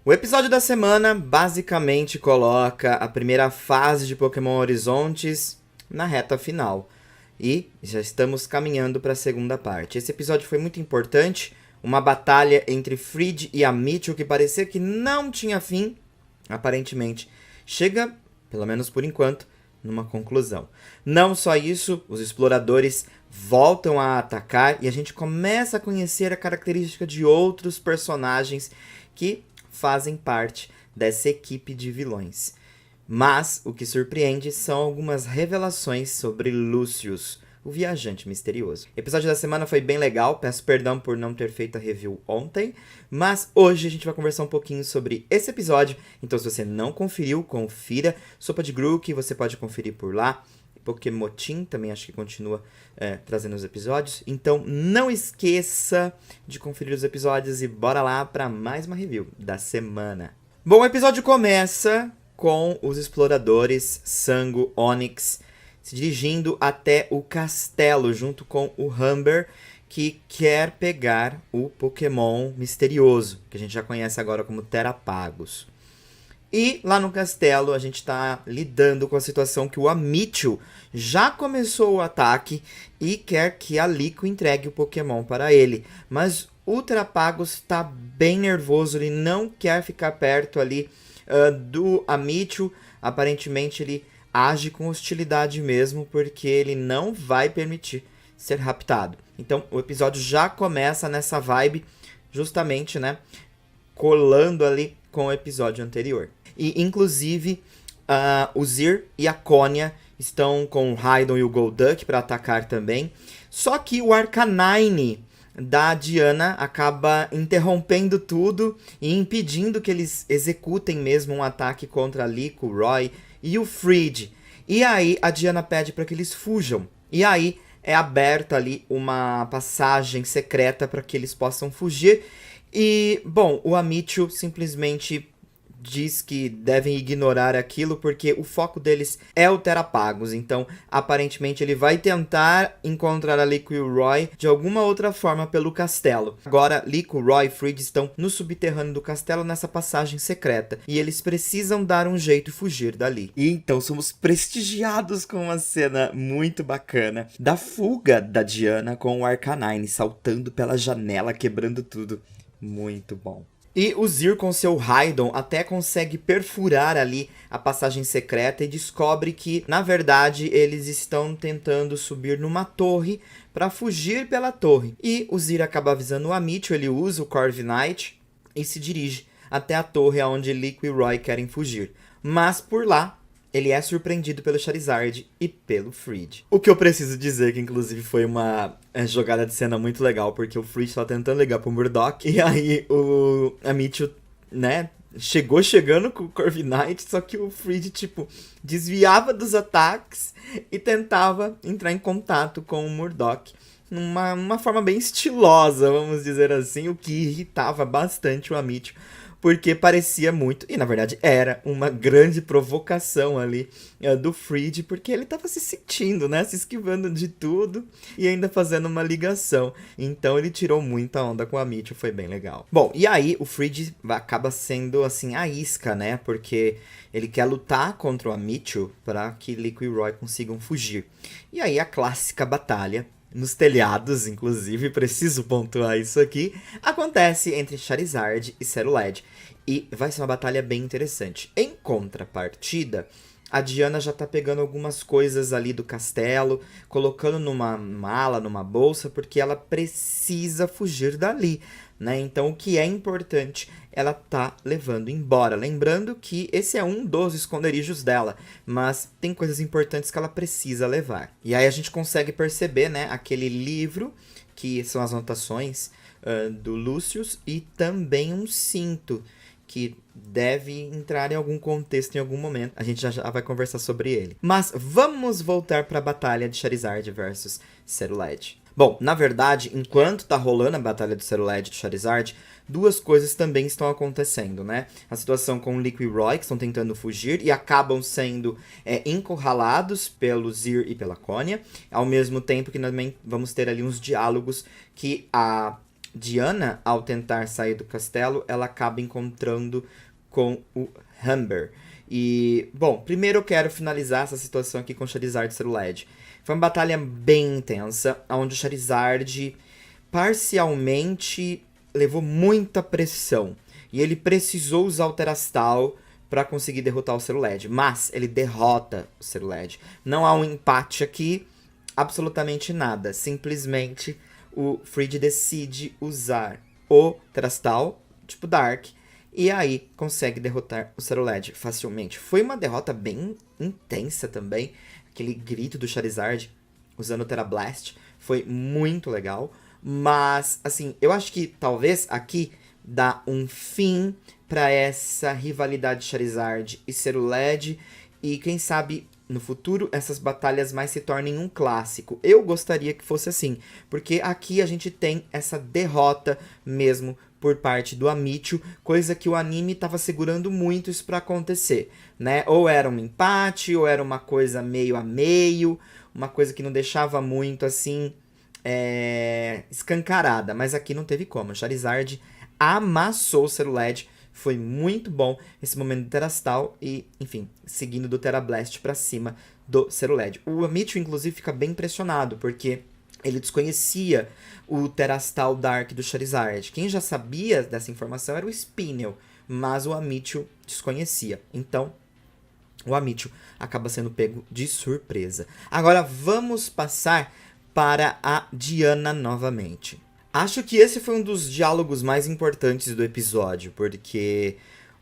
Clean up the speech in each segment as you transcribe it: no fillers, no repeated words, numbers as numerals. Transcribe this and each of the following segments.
O episódio da semana basicamente coloca a primeira fase de Pokémon Horizontes na reta final. E já estamos caminhando para a segunda parte. Esse episódio foi muito importante, uma batalha entre Fried e Amityville que parecia que não tinha fim, aparentemente chega, pelo menos por enquanto, numa conclusão. Não só isso, os exploradores voltam a atacar e a gente começa a conhecer a característica de outros personagens que fazem parte dessa equipe de vilões. Mas o que surpreende são algumas revelações sobre Lucius, o viajante misterioso. O episódio da semana foi bem legal, peço perdão por não ter feito a review ontem, mas hoje a gente vai conversar um pouquinho sobre esse episódio, então se você não conferiu, confira. Sopa de Grook, você pode conferir por lá. Pokémotin também acho que continua trazendo os episódios, então não esqueça de conferir os episódios e bora lá para mais uma review da semana. Bom, o episódio começa com os exploradores Sango, Onix se dirigindo até o castelo junto com o Humber, que quer pegar o Pokémon misterioso, que a gente já conhece agora como Terapagos. E lá no castelo a gente está lidando com a situação que o Amityville já começou o ataque e quer que a Liko entregue o Pokémon para ele. Mas o Terapagos está bem nervoso, ele não quer ficar perto ali do Amityville. Aparentemente ele age com hostilidade mesmo, porque ele não vai permitir ser raptado. Então o episódio já começa nessa vibe, justamente, né, colando ali com o episódio anterior. E, inclusive, o Zir e a Konya estão com o Raidon e o Golduck para atacar também. Só que o Arcanine da Diana acaba interrompendo tudo e impedindo que eles executem mesmo um ataque contra a Liko, o Roy e o Fried. E aí a Diana pede para que eles fujam. E aí é aberta ali uma passagem secreta para que eles possam fugir. E, bom, o Amityville simplesmente diz que devem ignorar aquilo porque o foco deles é o Terapagos. Então, aparentemente, ele vai tentar encontrar a Liko e o Roy de alguma outra forma pelo castelo. Agora, Liko, Roy e Fried estão no subterrâneo do castelo nessa passagem secreta. E eles precisam dar um jeito e fugir dali. E então, somos prestigiados com uma cena muito bacana da fuga da Diana com o Arcanine saltando pela janela, quebrando tudo. Muito bom. E o Zir com seu Raidon até consegue perfurar ali a passagem secreta e descobre que, na verdade, eles estão tentando subir numa torre para fugir pela torre. E o Zir acaba avisando o Amityville, ele usa o Corviknight e se dirige até a torre onde Liko e Roy querem fugir. Mas por lá, ele é surpreendido pelo Charizard e pelo Fried. O que eu preciso dizer que, inclusive, foi uma jogada de cena muito legal, porque o Fried estava tentando ligar pro Murdock, e aí o Amityville, né, chegando com o Corviknight, só que o Fried, tipo, desviava dos ataques e tentava entrar em contato com o Murdock. Uma forma bem estilosa, vamos dizer assim, o que irritava bastante o Amityville. Porque parecia muito, e na verdade era, uma grande provocação ali do Fried, porque ele tava se sentindo, né, se esquivando de tudo e ainda fazendo uma ligação. Então ele tirou muita onda com a Amityville, foi bem legal. Bom, e aí o Fried acaba sendo, assim, a isca, né, porque ele quer lutar contra o Amityville para que Liko e Roy consigam fugir. E aí a clássica batalha nos telhados, inclusive, preciso pontuar isso aqui, acontece entre Charizard e Cerulege. E vai ser uma batalha bem interessante. Em contrapartida, a Diana já tá pegando algumas coisas ali do castelo, colocando numa mala, numa bolsa, porque ela precisa fugir dali, né? Então, o que é importante, ela tá levando embora. Lembrando que esse é um dos esconderijos dela, mas tem coisas importantes que ela precisa levar. E aí a gente consegue perceber, né, aquele livro, que são as anotações do Lucius, e também um cinto, que deve entrar em algum contexto em algum momento. A gente já vai conversar sobre ele. Mas vamos voltar para a batalha de Charizard versus Cerulege. Bom, na verdade, enquanto tá rolando a batalha do Cerulege e do Charizard, duas coisas também estão acontecendo, né? A situação com o Liko e Roy, que estão tentando fugir e acabam sendo encurralados pelo Zir e pela Konya, ao mesmo tempo que também vamos ter ali uns diálogos que a Diana, ao tentar sair do castelo, ela acaba encontrando com o Humber. E, bom, primeiro eu quero finalizar essa situação aqui com Charizard e Cerulege. Foi uma batalha bem intensa, onde o Charizard parcialmente levou muita pressão. E ele precisou usar o Terastal para conseguir derrotar o Cerulege. Mas ele derrota o Cerulege. Não há um empate aqui, absolutamente nada. Simplesmente o Fried decide usar o Terastal, tipo Dark, e aí consegue derrotar o Cerulege facilmente. Foi uma derrota bem intensa também. Aquele grito do Charizard usando o Terablast foi muito legal. Mas, assim, eu acho que talvez aqui dá um fim para essa rivalidade Charizard e Cerulege. E quem sabe no futuro essas batalhas mais se tornem um clássico. Eu gostaria que fosse assim, porque aqui a gente tem essa derrota mesmo por parte do Amityville, coisa que o anime estava segurando muito isso para acontecer, né? Ou era um empate, ou era uma coisa meio a meio, uma coisa que não deixava muito assim escancarada, mas aqui não teve como. Charizard amassou o Cerulege. Foi muito bom esse momento do Terastal e, enfim, seguindo do Terablast pra cima do Cerulege. O Amityville, inclusive, fica bem impressionado, porque ele desconhecia o Terastal Dark do Charizard. Quem já sabia dessa informação era o Spinel, mas o Amityville desconhecia. Então, o Amityville acaba sendo pego de surpresa. Agora, vamos passar para a Diana novamente. Acho que esse foi um dos diálogos mais importantes do episódio, porque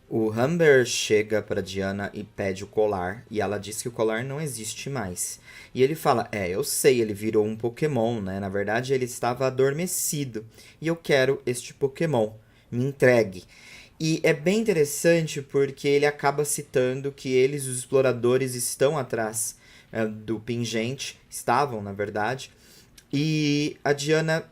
o Humber chega pra Diana e pede o colar, e ela diz que o colar não existe mais. E ele fala, eu sei, ele virou um Pokémon, né? Na verdade, ele estava adormecido, e eu quero este Pokémon, me entregue. E é bem interessante porque ele acaba citando que eles, os exploradores, estão atrás do pingente, estavam, na verdade, e a Diana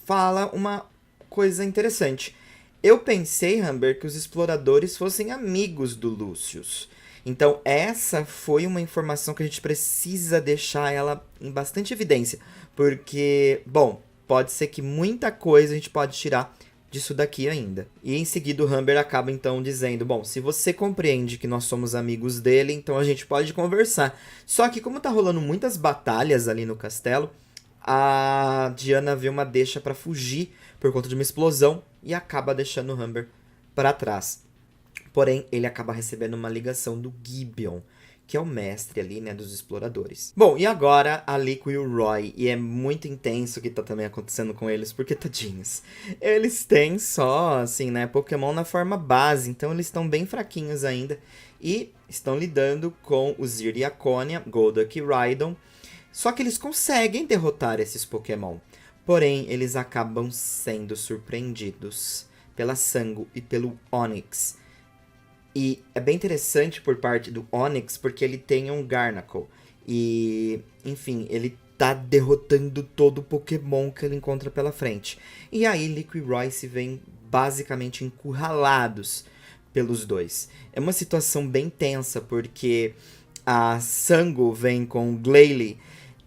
fala uma coisa interessante. Eu pensei, Humber, que os exploradores fossem amigos do Lucius. Então, essa foi uma informação que a gente precisa deixar ela em bastante evidência. Porque, bom, pode ser que muita coisa a gente pode tirar disso daqui ainda. E em seguida o Humber acaba então dizendo, bom, se você compreende que nós somos amigos dele, então a gente pode conversar. Só que como tá rolando muitas batalhas ali no castelo, a Diana vê uma deixa pra fugir por conta de uma explosão e acaba deixando o Humber para trás. Porém, ele acaba recebendo uma ligação do Gibeon, que é o mestre ali, né, dos exploradores. Bom, e agora a Lico e o Roy, e é muito intenso o que tá também acontecendo com eles, porque tadinhos, eles têm só, assim, né, Pokémon na forma base, então eles estão bem fraquinhos ainda, e estão lidando com o Zir e a Konya, Golduck e Rhydon. Só que eles conseguem derrotar esses Pokémon. Porém, eles acabam sendo surpreendidos pela Sango e pelo Onix. E é bem interessante por parte do Onix, porque ele tem um Garnacle. E, enfim, ele tá derrotando todo o Pokémon que ele encontra pela frente. E aí, Lico e Roy se veem basicamente encurralados pelos dois. É uma situação bem tensa, porque a Sango vem com o Glalie,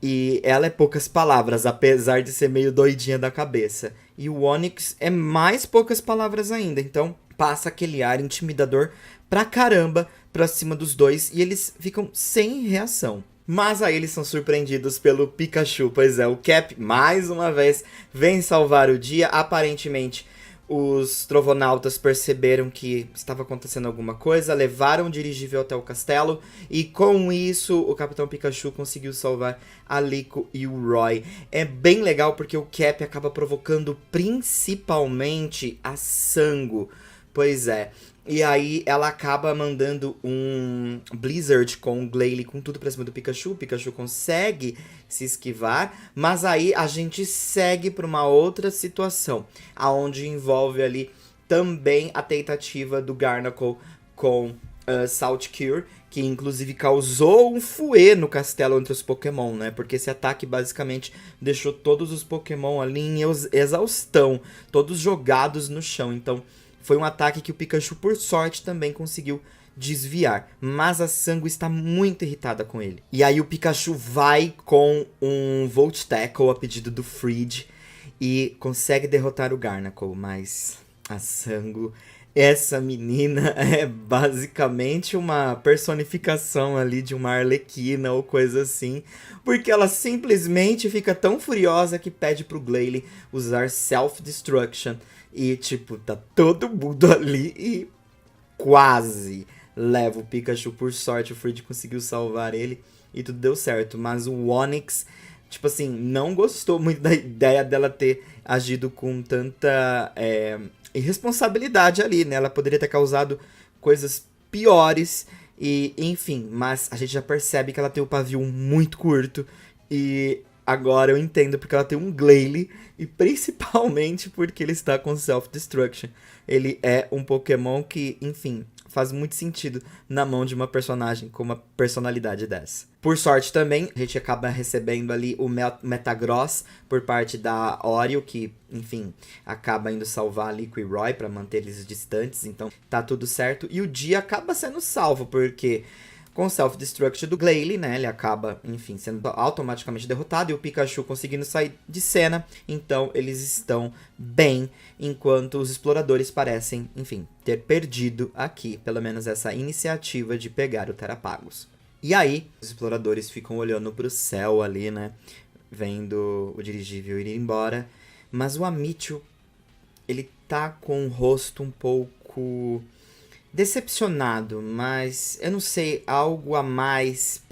e ela é poucas palavras, apesar de ser meio doidinha da cabeça. E o Onix é mais poucas palavras ainda. Então passa aquele ar intimidador pra caramba pra cima dos dois. E eles ficam sem reação. Mas aí eles são surpreendidos pelo Pikachu. Pois é, o Cap, mais uma vez, vem salvar o dia. Aparentemente, os Trovonautas perceberam que estava acontecendo alguma coisa, levaram o dirigível até o castelo, e com isso o Capitão Pikachu conseguiu salvar a Lico e o Roy. É bem legal porque o Cap acaba provocando principalmente a Sango. Pois é. E aí ela acaba mandando um Blizzard com o Glalie com tudo pra cima do Pikachu. O Pikachu consegue se esquivar, mas aí a gente segue pra uma outra situação, aonde envolve ali também a tentativa do Garnacle com Salt Cure, que inclusive causou um fuê no castelo entre os Pokémon, né? Porque esse ataque basicamente deixou todos os Pokémon ali em exaustão, todos jogados no chão. Então foi um ataque que o Pikachu, por sorte, também conseguiu desviar. Mas a Sango está muito irritada com ele. E aí o Pikachu vai com um Volt Tackle a pedido do Fried. e consegue derrotar o Garnacle, mas a Sango, essa menina é basicamente uma personificação ali de uma arlequina ou coisa assim, porque ela simplesmente fica tão furiosa que pede pro Glalie usar Self-Destruction e tipo, tá todo mundo ali e quase leva o Pikachu. Por sorte o Fridge conseguiu salvar ele e tudo deu certo, mas o Onix, tipo assim, não gostou muito da ideia dela ter agido com tanta irresponsabilidade ali, né? Ela poderia ter causado coisas piores e, enfim, mas a gente já percebe que ela tem o pavio muito curto e agora eu entendo porque ela tem um Glalie e principalmente porque ele está com Self-Destruction. Ele é um Pokémon que, enfim, faz muito sentido na mão de uma personagem com uma personalidade dessa. Por sorte também, a gente acaba recebendo ali o Metagross por parte da Oreo, que, enfim, acaba indo salvar ali com o Roy pra manter eles distantes, então tá tudo certo. E o dia acaba sendo salvo, porque com o Self-Destruct do Glalie, né, ele acaba, enfim, sendo automaticamente derrotado e o Pikachu conseguindo sair de cena, então eles estão bem, enquanto os exploradores parecem, enfim, ter perdido aqui, pelo menos essa iniciativa de pegar o Terapagos. E aí, os exploradores ficam olhando pro céu ali, né, vendo o dirigível ir embora, mas o Amityville, ele tá com o rosto um pouco decepcionado, mas eu não sei, algo a mais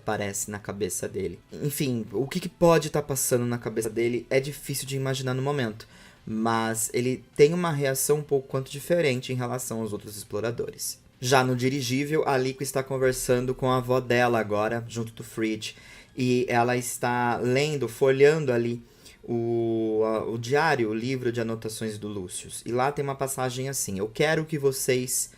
parece, na cabeça dele. Enfim, o que pode estar passando na cabeça dele é difícil de imaginar no momento, mas ele tem uma reação um pouco quanto diferente em relação aos outros exploradores. Já no dirigível, a Lico está conversando com a avó dela agora, junto do Fridge, e ela está lendo, folheando ali o diário, o livro de anotações do Lucius. E lá tem uma passagem assim: eu quero que vocês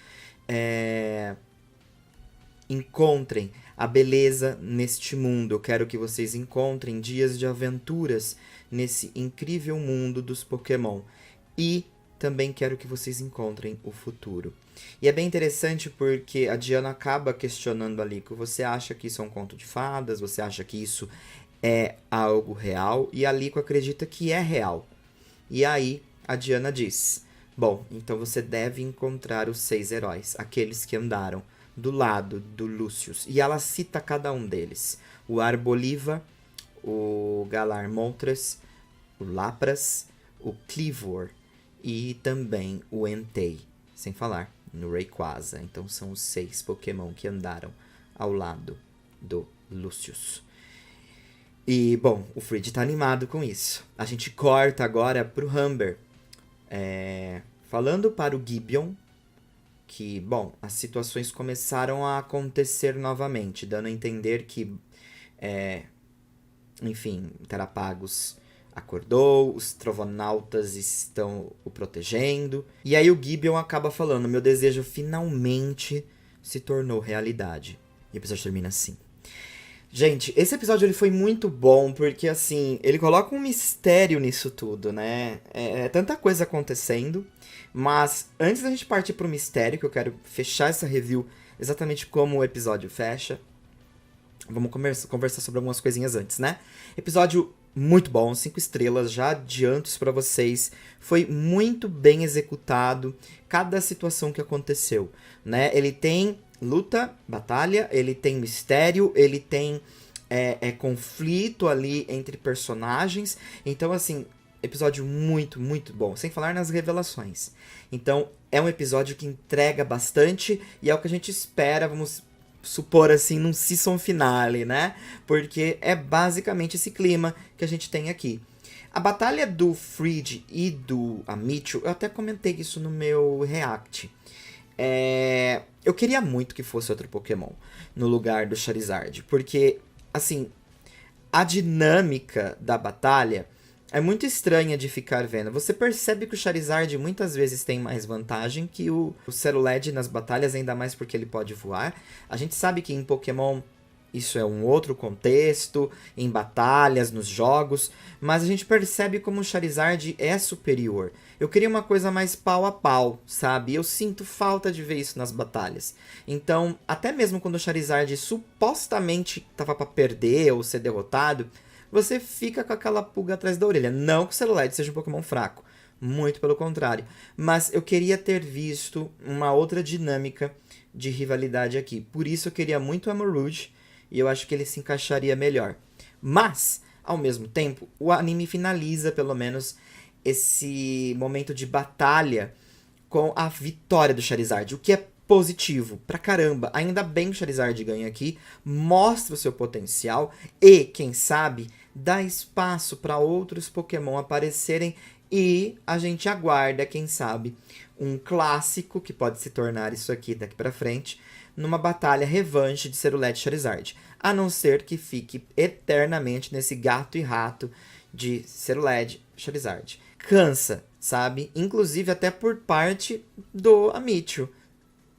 encontrem a beleza neste mundo. Eu quero que vocês encontrem dias de aventuras nesse incrível mundo dos Pokémon. E também quero que vocês encontrem o futuro. E é bem interessante porque a Diana acaba questionando ali que você acha que isso é um conto de fadas, você acha que isso é algo real, e a Lico acredita que é real. E aí a Diana diz: bom, então você deve encontrar os 6 heróis, aqueles que andaram do lado do Lucius. E ela cita cada um deles: o Arboliva, o Galar Moltres, o Lapras, o Kleavor e também o Entei, sem falar no Rayquaza. Então são os 6 Pokémon que andaram ao lado do Lucius. E, bom, o Fridge tá animado com isso. A gente corta agora pro Humber, falando para o Gibeon que, bom, as situações começaram a acontecer novamente, dando a entender que, enfim, Terapagos acordou, os Trovonautas estão o protegendo. E aí o Gibeon acaba falando: meu desejo finalmente se tornou realidade. E o episódio termina assim. Gente, esse episódio ele foi muito bom, porque assim, ele coloca um mistério nisso tudo, né? É tanta coisa acontecendo, mas antes da gente partir pro mistério, que eu quero fechar essa review exatamente como o episódio fecha, vamos conversar sobre algumas coisinhas antes, né? Episódio muito bom, 5 estrelas, já adianto isso pra vocês. Foi muito bem executado cada situação que aconteceu, né? Ele tem luta, batalha, ele tem mistério, ele tem conflito ali entre personagens. Então, assim, episódio muito, muito bom. Sem falar nas revelações. Então, é um episódio que entrega bastante e é o que a gente espera, vamos supor assim, num season finale, né? Porque é basicamente esse clima que a gente tem aqui. A batalha do Fridge e do Amityville, eu até comentei isso no meu react. Eu queria muito que fosse outro Pokémon no lugar do Charizard, porque, assim, a dinâmica da batalha é muito estranha de ficar vendo. Você percebe que o Charizard muitas vezes tem mais vantagem que o Cerulege nas batalhas, ainda mais porque ele pode voar. A gente sabe que em Pokémon isso é um outro contexto, em batalhas, nos jogos, mas a gente percebe como o Charizard é superior. Eu queria uma coisa mais pau a pau, sabe? Eu sinto falta de ver isso nas batalhas. Então, até mesmo quando o Charizard supostamente estava para perder ou ser derrotado, você fica com aquela pulga atrás da orelha. Não que o Cerulege seja um Pokémon fraco, muito pelo contrário. Mas eu queria ter visto uma outra dinâmica de rivalidade aqui. Por isso eu queria muito o Armarouge, e eu acho que ele se encaixaria melhor. Mas, ao mesmo tempo, o anime finaliza, pelo menos, esse momento de batalha com a vitória do Charizard, o que é positivo pra caramba. Ainda bem que o Charizard ganha aqui, mostra o seu potencial e, quem sabe, dá espaço para outros Pokémon aparecerem e a gente aguarda, quem sabe, um clássico que pode se tornar isso aqui daqui pra frente, numa batalha revanche de Cerulege e Charizard. A não ser que fique eternamente nesse gato e rato de Cerulege e Charizard. Cansa, sabe? Inclusive até por parte do Amiibo.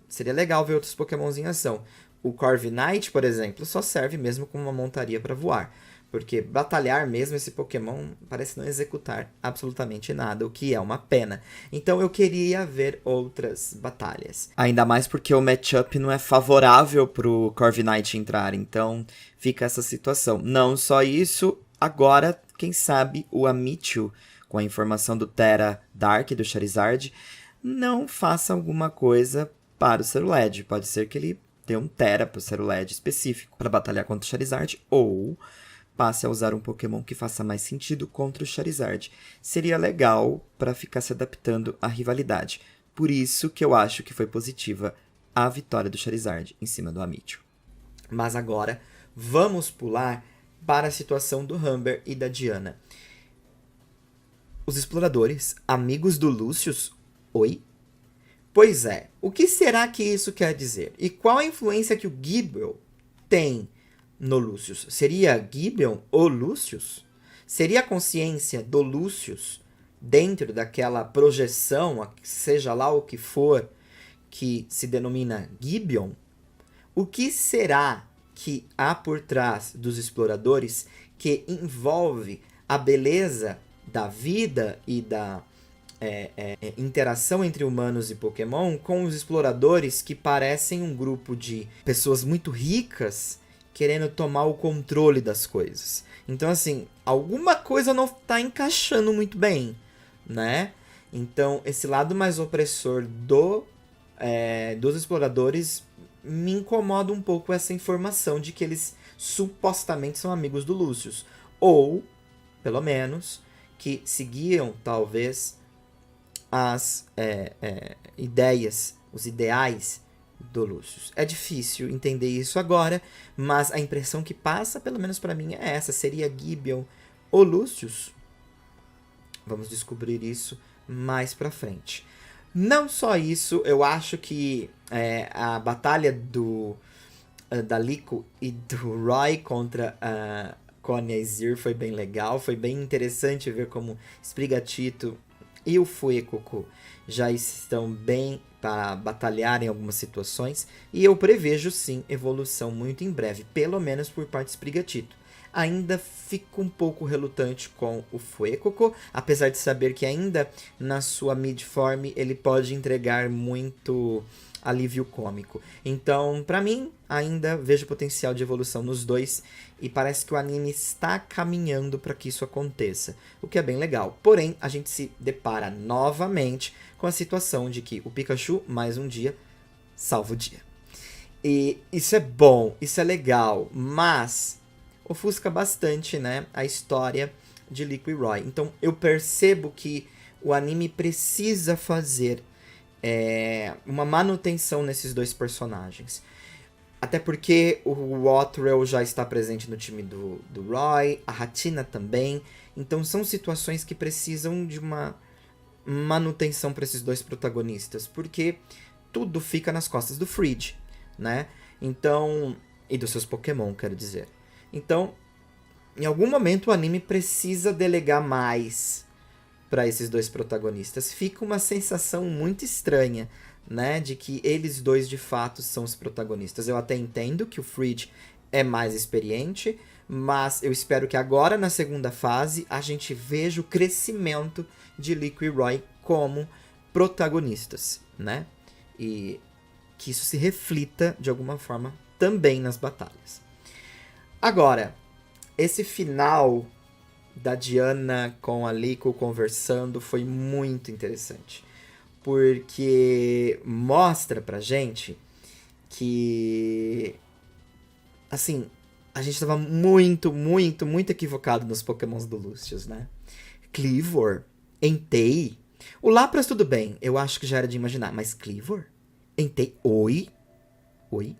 Seria legal ver outros Pokémons em ação. O Corviknight, por exemplo, só serve mesmo como uma montaria para voar. Porque batalhar mesmo esse Pokémon parece não executar absolutamente nada, o que é uma pena. Então eu queria ver outras batalhas. Ainda mais porque o matchup não é favorável pro Corviknight entrar, então fica essa situação. Não só isso, agora, quem sabe, o Amiibo, com a informação do Tera Dark, do Charizard, não faça alguma coisa para o Cerulege. Pode ser que ele dê um Tera pro Cerulege específico para batalhar contra o Charizard, ou passe a usar um Pokémon que faça mais sentido contra o Charizard. Seria legal para ficar se adaptando à rivalidade. Por isso que eu acho que foi positiva a vitória do Charizard em cima do Amiibo. Mas agora, vamos pular para a situação do Humber e da Diana. Os exploradores, amigos do Lucius? Oi? Pois é, o que será que isso quer dizer? E qual a influência que o Gible tem no Lucius? Seria Gibeon o Lucius? Seria a consciência do Lucius dentro daquela projeção, seja lá o que for, que se denomina Gibeon? O que será que há por trás dos exploradores que envolve a beleza da vida e da interação entre humanos e Pokémon com os exploradores que parecem um grupo de pessoas muito ricas querendo tomar o controle das coisas. Então, assim, alguma coisa não está encaixando muito bem, né? Então, esse lado mais opressor dos exploradores me incomoda um pouco essa informação de que eles supostamente são amigos do Lucius. Ou, pelo menos, que seguiam, talvez, as ideias, os ideais do Lucius. É difícil entender isso agora, mas a impressão que passa, pelo menos para mim, é essa. Seria Gibeon ou Lucius? Vamos descobrir isso mais pra frente. Não só isso, eu acho que a batalha da Liko e do Roy contra a Konya e Zir foi bem legal. Foi bem interessante ver como Sprigatito e o Fuecoco já estão bem para batalhar em algumas situações. E eu prevejo sim evolução muito em breve, pelo menos por parte de Sprigatito. Ainda fico um pouco relutante com o Fuecoco, apesar de saber que ainda na sua mid-form ele pode entregar muito alívio cômico. Então, pra mim, ainda vejo potencial de evolução nos dois e parece que o anime está caminhando para que isso aconteça, o que é bem legal. Porém, a gente se depara novamente com a situação de que o Pikachu, mais um dia, salva o dia. E isso é bom, isso é legal, mas ofusca bastante, né, a história de Liko e Roy. Então, eu percebo que o anime precisa fazer uma manutenção nesses dois personagens. Até porque o Waterell já está presente no time do Roy, a Hatina também. Então são situações que precisam de uma manutenção para esses dois protagonistas. Porque tudo fica nas costas do Fridge, né? Então, e dos seus Pokémon, quero dizer. Então, em algum momento o anime precisa delegar mais para esses dois protagonistas. Fica uma sensação muito estranha, né, de que eles dois de fato são os protagonistas. Eu até entendo que o Fridge é mais experiente, mas eu espero que agora na segunda fase a gente veja o crescimento de Liko e Roy como protagonistas, né? E que isso se reflita de alguma forma também nas batalhas. Agora, esse final da Diana com a Liko conversando foi muito interessante. Porque mostra pra gente que, assim, a gente tava muito, muito, muito equivocado nos pokémons do Lucius, né? Kleavor, Entei. O Lapras tudo bem, eu acho que já era de imaginar, mas Kleavor? Entei? Oi? Oi?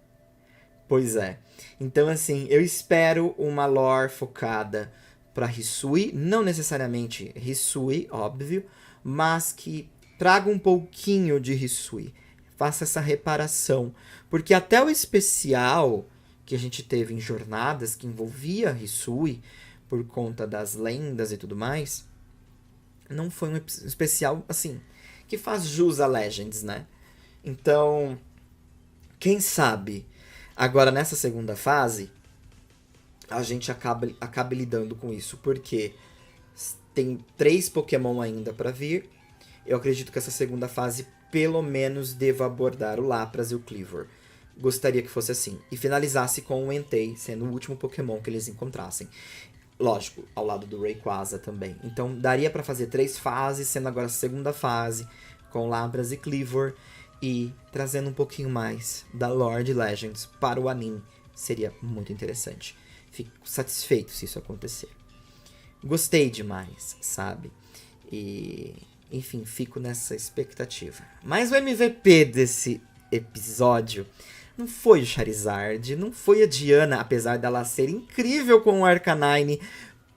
Pois é. Então, assim, eu espero uma lore focada pra Hisui, não necessariamente Hisui, óbvio, mas que traga um pouquinho de Hisui. Faça essa reparação. Porque até o especial que a gente teve em Jornadas, que envolvia Hisui, por conta das lendas e tudo mais, não foi um especial, assim, que faz jus a Legends, né? Então, quem sabe, agora nessa segunda fase, a gente acaba lidando com isso, porque tem 3 Pokémon ainda pra vir. Eu acredito que essa segunda fase, pelo menos, deva abordar o Lapras e o Kleavor. Gostaria que fosse assim. E finalizasse com o Entei, sendo o último Pokémon que eles encontrassem. Lógico, ao lado do Rayquaza também. Então, daria pra fazer 3 fases, sendo agora a segunda fase, com Lapras e Kleavor, e trazendo um pouquinho mais da lore de Legends para o anime. Seria muito interessante. Fico satisfeito se isso acontecer. Gostei demais, sabe? E, enfim, fico nessa expectativa. Mas o MVP desse episódio não foi o Charizard, não foi a Diana, apesar dela ser incrível com o Arcanine,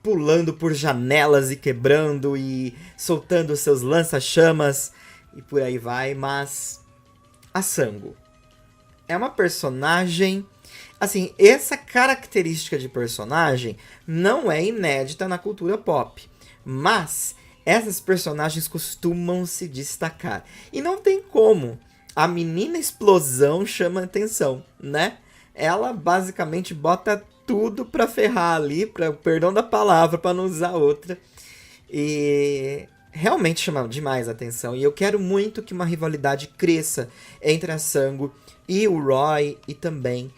pulando por janelas e quebrando e soltando seus lança-chamas e por aí vai, mas a Sango é uma personagem. Assim, essa característica de personagem não é inédita na cultura pop, mas essas personagens costumam se destacar. E não tem como. A menina explosão chama atenção, né? Ela basicamente bota tudo pra ferrar ali, pra, perdão da palavra, pra não usar outra. E realmente chama demais a atenção. E eu quero muito que uma rivalidade cresça entre a Sango e o Roy e também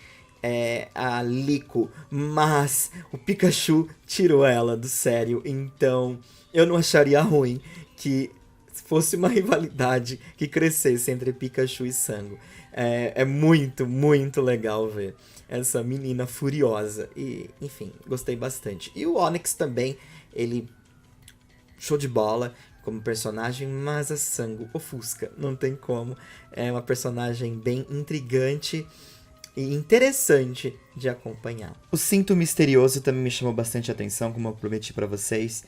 a Liko, mas o Pikachu tirou ela do sério, então eu não acharia ruim que fosse uma rivalidade que crescesse entre Pikachu e Sango. É muito, muito legal ver essa menina furiosa e, enfim, gostei bastante. E o Onix também, ele show de bola como personagem, mas a Sango ofusca, não tem como. É uma personagem bem intrigante e interessante de acompanhar. O cinto misterioso também me chamou bastante atenção, como eu prometi pra vocês.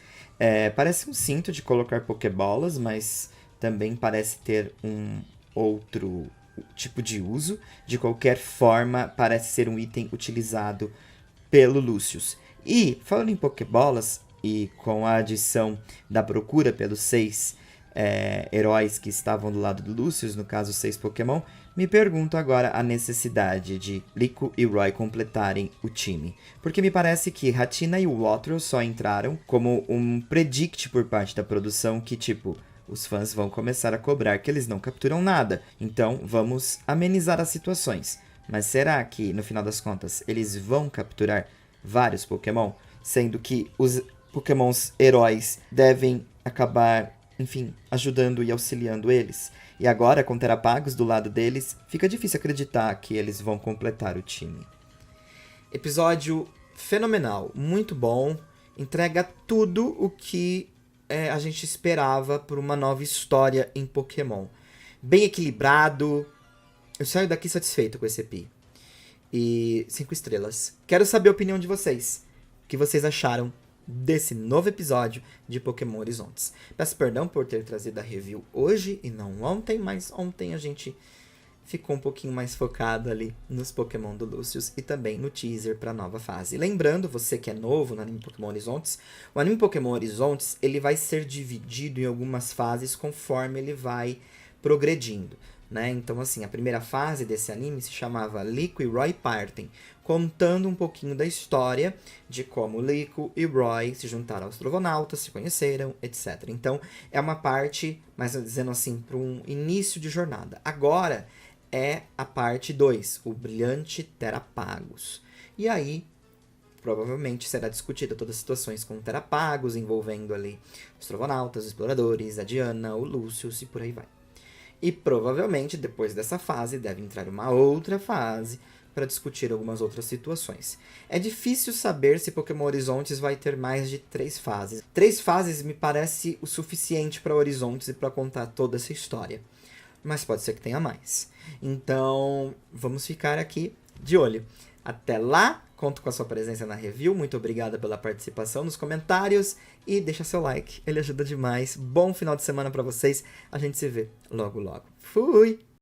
Parece um cinto de colocar pokébolas, mas também parece ter um outro tipo de uso. De qualquer forma, parece ser um item utilizado pelo Lucius. E, falando em pokébolas, e com a adição da procura pelos 6 heróis que estavam do lado do Lucius, no caso 6 Pokémon, me pergunto agora a necessidade de Liko e Roy completarem o time. Porque me parece que Hatenna e o Wattrel só entraram como um predict por parte da produção que, tipo, os fãs vão começar a cobrar que eles não capturam nada. Então, vamos amenizar as situações. Mas será que, no final das contas, eles vão capturar vários Pokémon? Sendo que os Pokémons heróis devem acabar, enfim, ajudando e auxiliando eles. E agora, com Terapagos do lado deles, fica difícil acreditar que eles vão completar o time. Episódio fenomenal, muito bom. Entrega tudo o que a gente esperava por uma nova história em Pokémon. Bem equilibrado. Eu saio daqui satisfeito com esse EP. E 5 estrelas. Quero saber a opinião de vocês. O que vocês acharam desse novo episódio de Pokémon Horizontes. Peço perdão por ter trazido a review hoje e não ontem, mas ontem a gente ficou um pouquinho mais focado ali nos Pokémon do Lucius e também no teaser para a nova fase. Lembrando, você que é novo no anime Pokémon Horizontes, o anime Pokémon Horizontes ele vai ser dividido em algumas fases conforme ele vai progredindo. Né? Então, assim, a primeira fase desse anime se chamava Liko e Roy Partem, contando um pouquinho da história de como Liko e Roy se juntaram aos Trovonautas, se conheceram, etc. Então, é uma parte, mais dizendo assim, para um início de jornada. Agora é a parte 2, o Brilhante Terapagos. E aí, provavelmente será discutida todas as situações com terapagos, envolvendo ali os trovonautas, os exploradores, a Diana, o Lúcius e por aí vai. E provavelmente, depois dessa fase, deve entrar uma outra fase para discutir algumas outras situações. É difícil saber se Pokémon Horizontes vai ter mais de 3 fases. 3 fases me parece o suficiente para Horizontes e para contar toda essa história. Mas pode ser que tenha mais. Então, vamos ficar aqui de olho. Até lá, conto com a sua presença na review. Muito obrigada pela participação nos comentários. E deixa seu like, ele ajuda demais. Bom final de semana para vocês. A gente se vê logo logo. Fui!